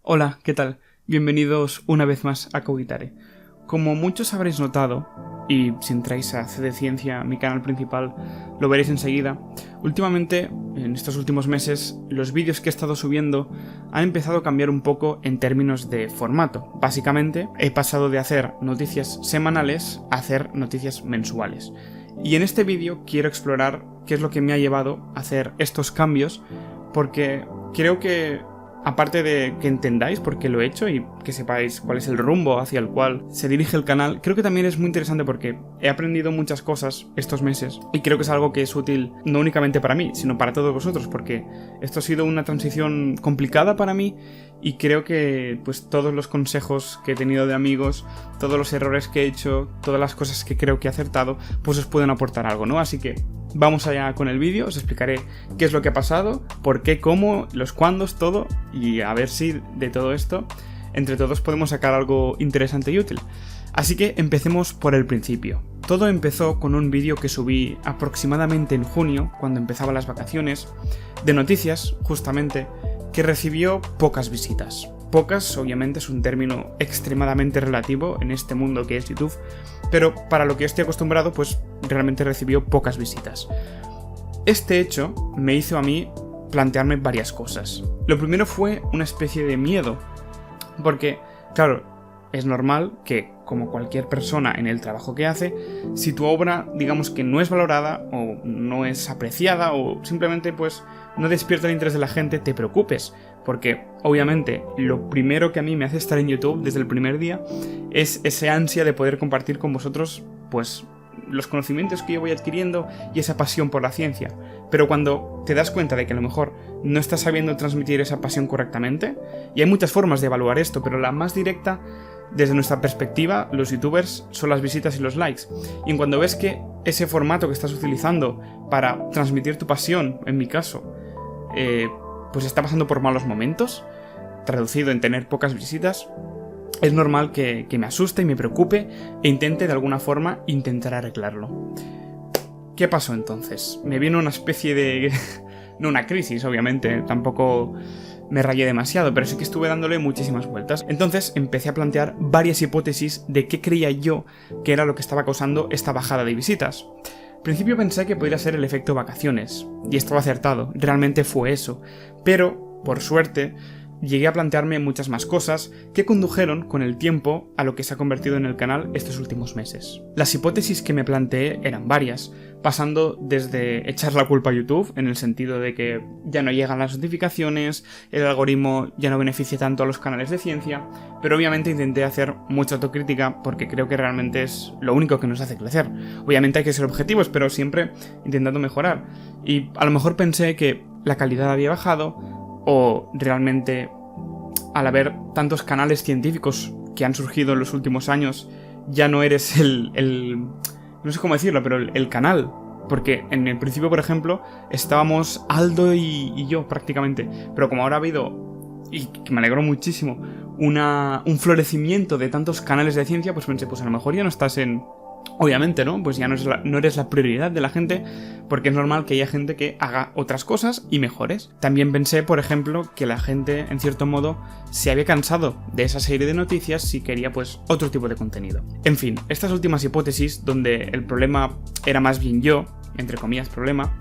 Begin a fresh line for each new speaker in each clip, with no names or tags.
Hola, ¿qué tal? Bienvenidos una vez más a Cogitare. Como muchos habréis notado, y si entráis a C de Ciencia, mi canal principal, lo veréis enseguida, últimamente, en estos últimos meses, los vídeos que he estado subiendo han empezado a cambiar un poco en términos de formato. Básicamente, he pasado de hacer noticias semanales a hacer noticias mensuales. Y en este vídeo quiero explorar qué es lo que me ha llevado a hacer estos cambios, porque creo que, aparte de que entendáis por qué lo he hecho y que sepáis cuál es el rumbo hacia el cual se dirige el canal, creo que también es muy interesante porque he aprendido muchas cosas estos meses y creo que es algo que es útil no únicamente para mí, sino para todos vosotros, porque esto ha sido una transición complicada para mí y creo que pues todos los consejos que he tenido de amigos, todos los errores que he hecho, todas las cosas que creo que he acertado, pues os pueden aportar algo, ¿no? Así que vamos allá con el vídeo, os explicaré qué es lo que ha pasado, por qué, cómo, los cuándos, todo, y a ver si de todo esto, entre todos podemos sacar algo interesante y útil. Así que empecemos por el principio. Todo empezó con un vídeo que subí aproximadamente en junio, cuando empezaban las vacaciones, de noticias, justamente, que recibió pocas visitas. Pocas, obviamente, es un término extremadamente relativo en este mundo que es YouTube, pero para lo que estoy acostumbrado, pues realmente recibió pocas visitas. Este hecho me hizo a mí plantearme varias cosas. Lo primero fue una especie de miedo, porque, claro, es normal que, como cualquier persona en el trabajo que hace, si tu obra, digamos que no es valorada, o no es apreciada, o simplemente pues no despierta el interés de la gente, te preocupes, porque obviamente lo primero que a mí me hace estar en YouTube desde el primer día es ese ansia de poder compartir con vosotros pues los conocimientos que yo voy adquiriendo y esa pasión por la ciencia. Pero cuando te das cuenta de que a lo mejor no estás sabiendo transmitir esa pasión correctamente, y hay muchas formas de evaluar esto, pero la más directa, desde nuestra perspectiva, los youtubers, son las visitas y los likes. Y cuando ves que ese formato que estás utilizando para transmitir tu pasión, en mi caso, pues está pasando por malos momentos, traducido en tener pocas visitas, es normal que me asuste y me preocupe e intente de alguna forma intentar arreglarlo. ¿Qué pasó entonces? Me vino una especie de... no una crisis, obviamente, tampoco me rayé demasiado, pero sí que estuve dándole muchísimas vueltas. Entonces empecé a plantear varias hipótesis de qué creía yo que era lo que estaba causando esta bajada de visitas. Al principio pensé que podría ser el efecto vacaciones, y estaba acertado, realmente fue eso, pero, por suerte, llegué a plantearme muchas más cosas que condujeron con el tiempo a lo que se ha convertido en el canal estos últimos meses. Las hipótesis que me planteé eran varias, pasando desde echar la culpa a YouTube, en el sentido de que ya no llegan las notificaciones, el algoritmo ya no beneficia tanto a los canales de ciencia, pero obviamente intenté hacer mucha autocrítica porque creo que realmente es lo único que nos hace crecer. Obviamente hay que ser objetivos, pero siempre intentando mejorar. Y a lo mejor pensé que la calidad había bajado, o realmente al haber tantos canales científicos que han surgido en los últimos años, ya no eres no sé cómo decirlo, pero el canal. Porque en el principio, por ejemplo, estábamos Aldo y yo prácticamente. Pero como ahora ha habido, y que me alegró muchísimo, un florecimiento de tantos canales de ciencia, pues pensé, pues a lo mejor ya no estás en... Obviamente, ¿no? Pues ya no eres la prioridad de la gente, porque es normal que haya gente que haga otras cosas y mejores. También pensé, por ejemplo, que la gente, en cierto modo, se había cansado de esa serie de noticias y quería, pues, otro tipo de contenido. En fin, estas últimas hipótesis, donde el problema era más bien yo, entre comillas problema,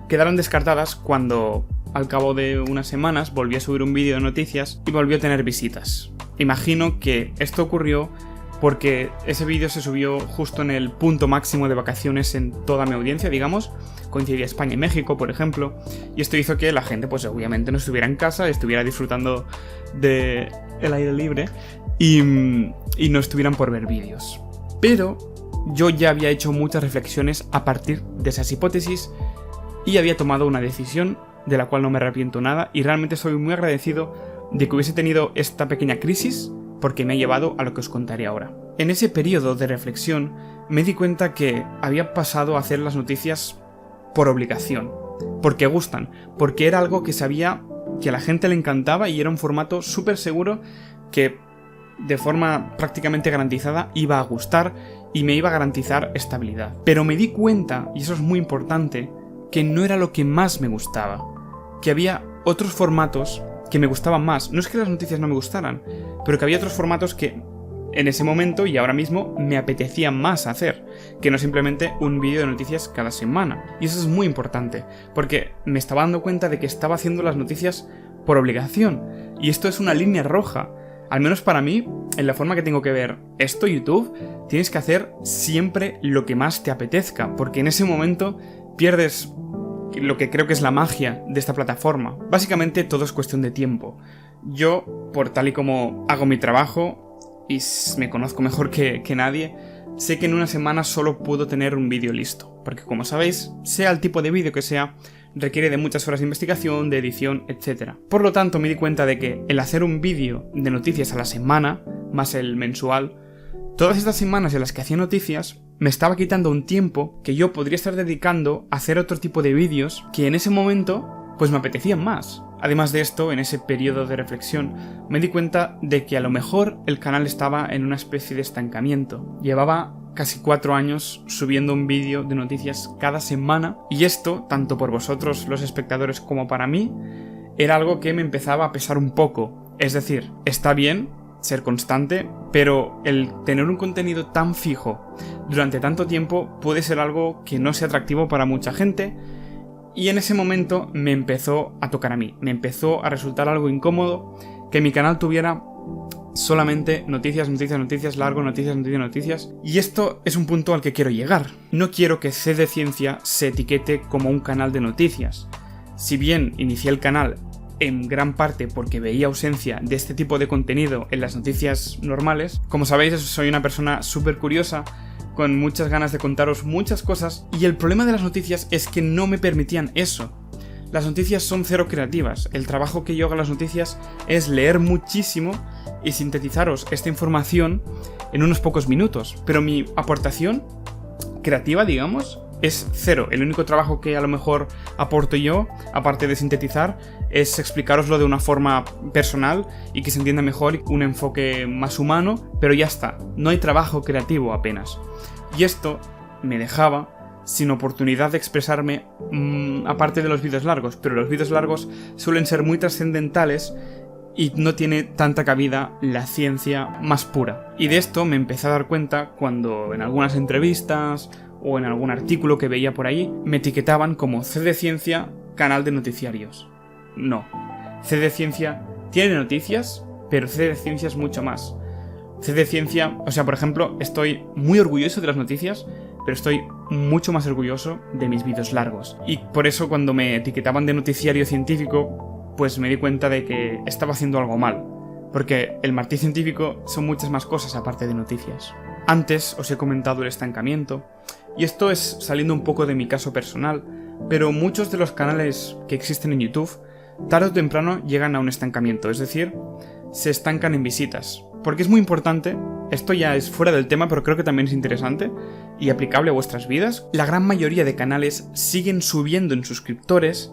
quedaron descartadas cuando, al cabo de unas semanas, volví a subir un vídeo de noticias y volvió a tener visitas. Imagino que esto ocurrió porque ese vídeo se subió justo en el punto máximo de vacaciones en toda mi audiencia, digamos. Coincidía España y México, por ejemplo, y esto hizo que la gente, pues obviamente no estuviera en casa, estuviera disfrutando del aire libre y no estuvieran por ver vídeos. Pero yo ya había hecho muchas reflexiones a partir de esas hipótesis y había tomado una decisión de la cual no me arrepiento nada, y realmente soy muy agradecido de que hubiese tenido esta pequeña crisis, porque me ha llevado a lo que os contaré ahora. En ese periodo de reflexión me di cuenta que había pasado a hacer las noticias por obligación, porque gustan, porque era algo que sabía que a la gente le encantaba y era un formato súper seguro que de forma prácticamente garantizada iba a gustar y me iba a garantizar estabilidad. Pero me di cuenta, y eso es muy importante, que no era lo que más me gustaba, que había otros formatos que me gustaban más. No es que las noticias no me gustaran, pero que había otros formatos que en ese momento y ahora mismo me apetecía más hacer, que no simplemente un vídeo de noticias cada semana. Y eso es muy importante, porque me estaba dando cuenta de que estaba haciendo las noticias por obligación. Y esto es una línea roja. Al menos para mí, en la forma que tengo que ver esto, YouTube, tienes que hacer siempre lo que más te apetezca, porque en ese momento pierdes lo que creo que es la magia de esta plataforma. Básicamente todo es cuestión de tiempo. Yo, por tal y como hago mi trabajo, y me conozco mejor que nadie, sé que en una semana solo puedo tener un vídeo listo, porque como sabéis, sea el tipo de vídeo que sea, requiere de muchas horas de investigación, de edición, etc. Por lo tanto, me di cuenta de que el hacer un vídeo de noticias a la semana, más el mensual, todas estas semanas en las que hacía noticias, me estaba quitando un tiempo que yo podría estar dedicando a hacer otro tipo de vídeos que en ese momento, pues me apetecían más. Además de esto, en ese periodo de reflexión, me di cuenta de que a lo mejor el canal estaba en una especie de estancamiento. Llevaba casi 4 años subiendo un vídeo de noticias cada semana, y esto, tanto por vosotros los espectadores como para mí, era algo que me empezaba a pesar un poco. Es decir, está bien ser constante, pero el tener un contenido tan fijo durante tanto tiempo puede ser algo que no sea atractivo para mucha gente, y en ese momento me empezó a tocar a mí, me empezó a resultar algo incómodo que mi canal tuviera solamente noticias, largo, noticias, y esto es un punto al que quiero llegar. No quiero que C de Ciencia se etiquete como un canal de noticias. Si bien inicié el canal en gran parte porque veía ausencia de este tipo de contenido en las noticias normales, como sabéis, soy una persona súper curiosa, con muchas ganas de contaros muchas cosas, y el problema de las noticias es que no me permitían eso. Las noticias son cero creativas. El trabajo que yo hago en las noticias es leer muchísimo y sintetizaros esta información en unos pocos minutos, pero mi aportación creativa, digamos, es cero. El único trabajo que a lo mejor aporto yo, aparte de sintetizar, es explicaroslo de una forma personal y que se entienda mejor, un enfoque más humano, pero ya está. No hay trabajo creativo apenas. Y esto me dejaba sin oportunidad de expresarme, aparte de los vídeos largos, pero los vídeos largos suelen ser muy trascendentales y no tiene tanta cabida la ciencia más pura. Y de esto me empecé a dar cuenta cuando en algunas entrevistas o en algún artículo que veía por ahí me etiquetaban como C de Ciencia, canal de noticiarios. No, C de Ciencia tiene noticias, pero C de Ciencia es mucho más. C de Ciencia, o sea, por ejemplo, estoy muy orgulloso de las noticias, pero estoy mucho más orgulloso de mis vídeos largos. Y por eso cuando me etiquetaban de noticiario científico, pues me di cuenta de que estaba haciendo algo mal, porque el martillo científico son muchas más cosas aparte de noticias. Antes os he comentado el estancamiento, y esto es saliendo un poco de mi caso personal, pero muchos de los canales que existen en YouTube, tarde o temprano llegan a un estancamiento, es decir, se estancan en visitas. Porque es muy importante, esto ya es fuera del tema, pero creo que también es interesante y aplicable a vuestras vidas. La gran mayoría de canales siguen subiendo en suscriptores,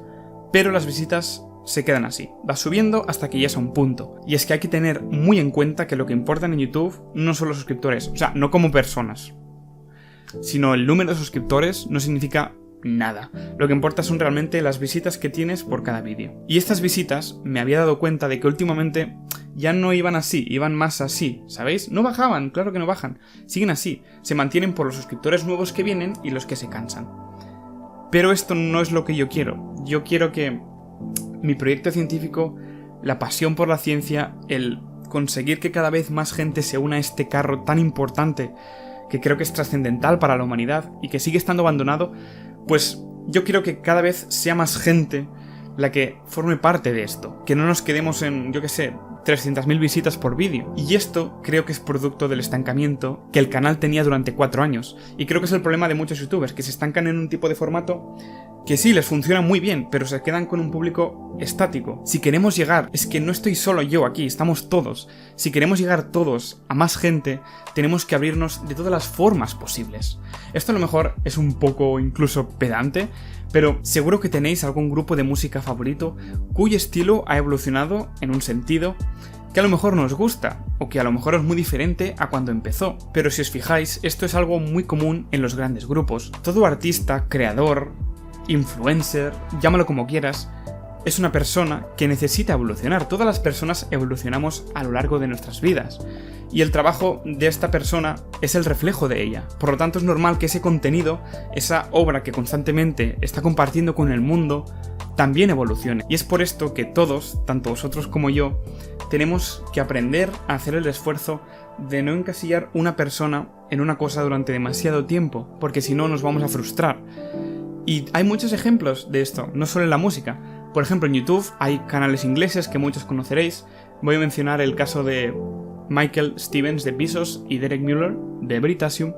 pero las visitas se quedan así. Va subiendo hasta que llegas a un punto. Y es que hay que tener muy en cuenta que lo que importan en YouTube no son los suscriptores, o sea, no como personas, sino el número de suscriptores no significa nada. Lo que importa son realmente las visitas que tienes por cada vídeo. Y estas visitas me había dado cuenta de que últimamente ya no iban así, iban más así, ¿sabéis? No bajaban, claro que no bajan, siguen así, se mantienen por los suscriptores nuevos que vienen y los que se cansan. Pero esto no es lo que yo quiero. Yo quiero que mi proyecto científico, la pasión por la ciencia, el conseguir que cada vez más gente se una a este carro tan importante, que creo que es trascendental para la humanidad y que sigue estando abandonado, pues yo quiero que cada vez sea más gente la que forme parte de esto. Que no nos quedemos en, yo qué sé, 300.000 visitas por vídeo. Y esto creo que es producto del estancamiento que el canal tenía durante 4 años. Y creo que es el problema de muchos youtubers, que se estancan en un tipo de formato que sí, les funciona muy bien, pero se quedan con un público estático. Si queremos llegar, es que no estoy solo yo aquí, estamos todos. Si queremos llegar todos a más gente, tenemos que abrirnos de todas las formas posibles. Esto a lo mejor es un poco incluso pedante, pero seguro que tenéis algún grupo de música favorito cuyo estilo ha evolucionado en un sentido que a lo mejor no os gusta, o que a lo mejor es muy diferente a cuando empezó. Pero si os fijáis, esto es algo muy común en los grandes grupos. Todo artista, creador, influencer, llámalo como quieras, es una persona que necesita evolucionar. Todas las personas evolucionamos a lo largo de nuestras vidas. Y el trabajo de esta persona es el reflejo de ella. Por lo tanto, es normal que ese contenido, esa obra que constantemente está compartiendo con el mundo, también evolucione. Y es por esto que todos, tanto vosotros como yo, tenemos que aprender a hacer el esfuerzo de no encasillar una persona en una cosa durante demasiado tiempo, porque si no nos vamos a frustrar. Y hay muchos ejemplos de esto, no solo en la música. Por ejemplo, en YouTube hay canales ingleses que muchos conoceréis. Voy a mencionar el caso de Michael Stevens de Vsauce y Derek Muller de Veritasium,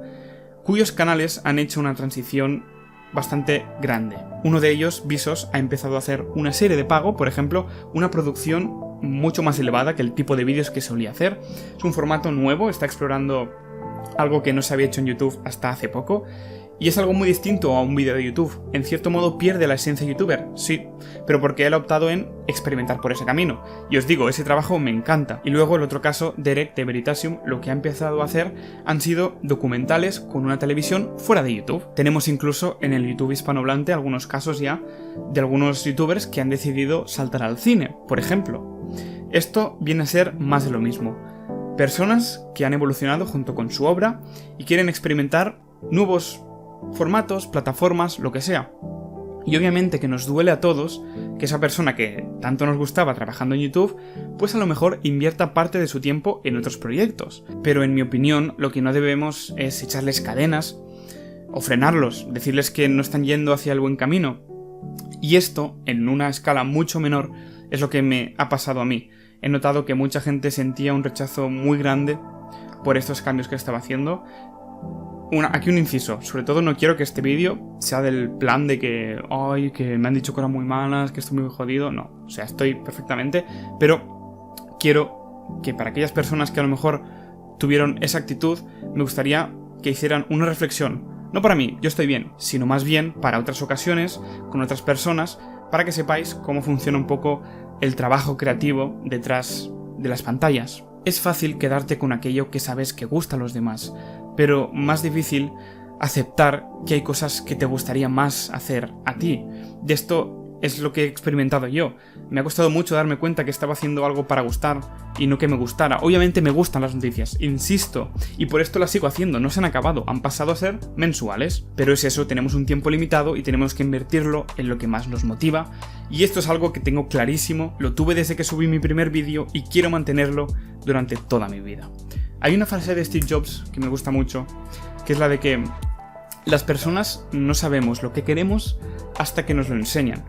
cuyos canales han hecho una transición bastante grande. Uno de ellos, Vsauce, ha empezado a hacer una serie de pago, por ejemplo, una producción mucho más elevada que el tipo de vídeos que solía hacer. Es un formato nuevo, está explorando algo que no se había hecho en YouTube hasta hace poco. Y es algo muy distinto a un vídeo de YouTube. En cierto modo pierde la esencia youtuber, sí, pero porque él ha optado en experimentar por ese camino. Y os digo, ese trabajo me encanta. Y luego el otro caso, Derek de Veritasium, lo que ha empezado a hacer han sido documentales con una televisión fuera de YouTube. Tenemos incluso en el YouTube hispanohablante algunos casos ya de algunos youtubers que han decidido saltar al cine, por ejemplo. Esto viene a ser más de lo mismo. Personas que han evolucionado junto con su obra y quieren experimentar nuevos formatos, plataformas, lo que sea. Y obviamente que nos duele a todos que esa persona que tanto nos gustaba trabajando en YouTube, pues a lo mejor invierta parte de su tiempo en otros proyectos. Pero en mi opinión, lo que no debemos es echarles cadenas o frenarlos, decirles que no están yendo hacia el buen camino. Y esto, en una escala mucho menor, es lo que me ha pasado a mí. He notado que mucha gente sentía un rechazo muy grande por estos cambios que estaba haciendo. Aquí un inciso, sobre todo no quiero que este vídeo sea del plan de que ay, que me han dicho cosas muy malas, que estoy muy jodido, no, o sea, estoy perfectamente, pero quiero que para aquellas personas que a lo mejor tuvieron esa actitud, me gustaría que hicieran una reflexión, no para mí, yo estoy bien, sino más bien para otras ocasiones, con otras personas, para que sepáis cómo funciona un poco el trabajo creativo detrás de las pantallas. Es fácil quedarte con aquello que sabes que gusta a los demás, pero más difícil aceptar que hay cosas que te gustaría más hacer a ti. De esto es lo que he experimentado yo. Me ha costado mucho darme cuenta que estaba haciendo algo para gustar y no que me gustara. Obviamente me gustan las noticias, insisto, y por esto las sigo haciendo, no se han acabado, han pasado a ser mensuales. Pero es eso, tenemos un tiempo limitado y tenemos que invertirlo en lo que más nos motiva. Y esto es algo que tengo clarísimo, lo tuve desde que subí mi primer vídeo y quiero mantenerlo durante toda mi vida. Hay una frase de Steve Jobs que me gusta mucho, que es la de que las personas no sabemos lo que queremos hasta que nos lo enseñan.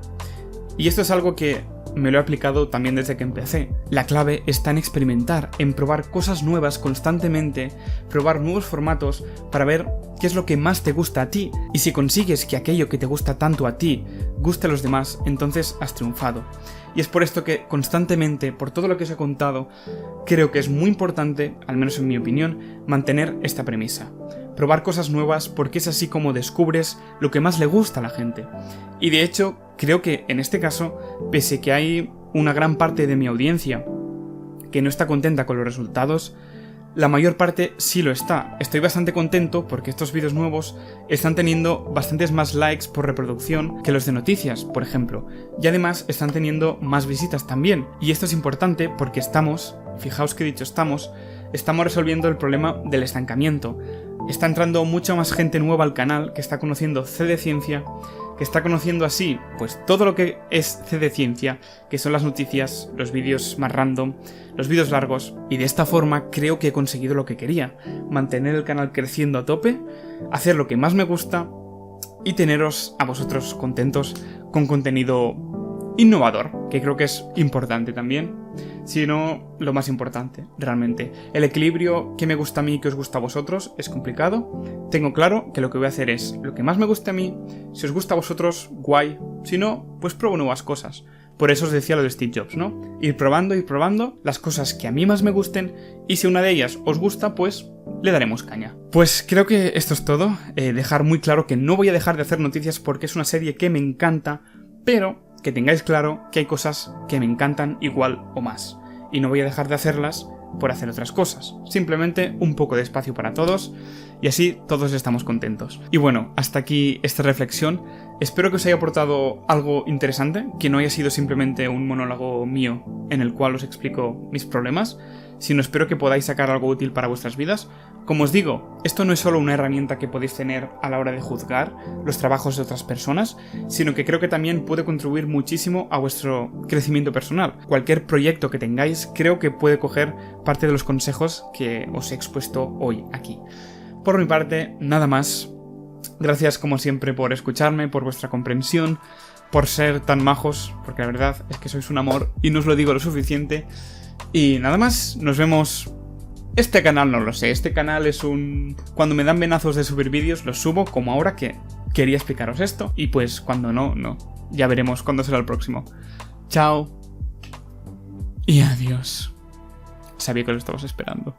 Y esto es algo que me lo he aplicado también desde que empecé. La clave está en experimentar, en probar cosas nuevas constantemente, probar nuevos formatos para ver qué es lo que más te gusta a ti. Y si consigues que aquello que te gusta tanto a ti guste a los demás, entonces has triunfado. Y es por esto que constantemente, por todo lo que os he contado, creo que es muy importante, al menos en mi opinión, mantener esta premisa. Probar cosas nuevas porque es así como descubres lo que más le gusta a la gente. Y de hecho, creo que en este caso, pese que hay una gran parte de mi audiencia que no está contenta con los resultados, la mayor parte sí lo está. Estoy bastante contento porque estos vídeos nuevos están teniendo bastantes más likes por reproducción que los de noticias, por ejemplo. Y además están teniendo más visitas también. Y esto es importante porque fijaos que he dicho estamos resolviendo el problema del estancamiento. Está entrando mucha más gente nueva al canal que está conociendo C de Ciencia, que está conociendo así, pues todo lo que es C de Ciencia, que son las noticias, los vídeos más random, los vídeos largos, y de esta forma creo que he conseguido lo que quería, mantener el canal creciendo a tope, hacer lo que más me gusta y teneros a vosotros contentos con contenido innovador, que creo que es importante también, sino lo más importante, realmente. El equilibrio que me gusta a mí y que os gusta a vosotros es complicado. Tengo claro que lo que voy a hacer es lo que más me gusta a mí, si os gusta a vosotros, guay, si no, pues pruebo nuevas cosas. Por eso os decía lo de Steve Jobs, ¿no? Ir probando las cosas que a mí más me gusten y si una de ellas os gusta, pues le daremos caña. Pues creo que esto es todo. Dejar muy claro que no voy a dejar de hacer noticias porque es una serie que me encanta, pero que tengáis claro que hay cosas que me encantan igual o más. Y no voy a dejar de hacerlas por hacer otras cosas. Simplemente un poco de espacio para todos y así todos estamos contentos. Y bueno, hasta aquí esta reflexión. Espero que os haya aportado algo interesante, que no haya sido simplemente un monólogo mío en el cual os explico mis problemas, sino espero que podáis sacar algo útil para vuestras vidas. Como os digo, esto no es solo una herramienta que podéis tener a la hora de juzgar los trabajos de otras personas, sino que creo que también puede contribuir muchísimo a vuestro crecimiento personal. Cualquier proyecto que tengáis creo que puede coger parte de los consejos que os he expuesto hoy aquí. Por mi parte, nada más. Gracias como siempre por escucharme, por vuestra comprensión, por ser tan majos, porque la verdad es que sois un amor y no os lo digo lo suficiente. Y nada más, nos vemos. Este canal no lo sé, este canal es un... Cuando me dan venazos de subir vídeos los subo, como ahora que quería explicaros esto. Y pues cuando no. Ya veremos cuándo será el próximo. Chao. Y adiós. Sabía que lo estabas esperando.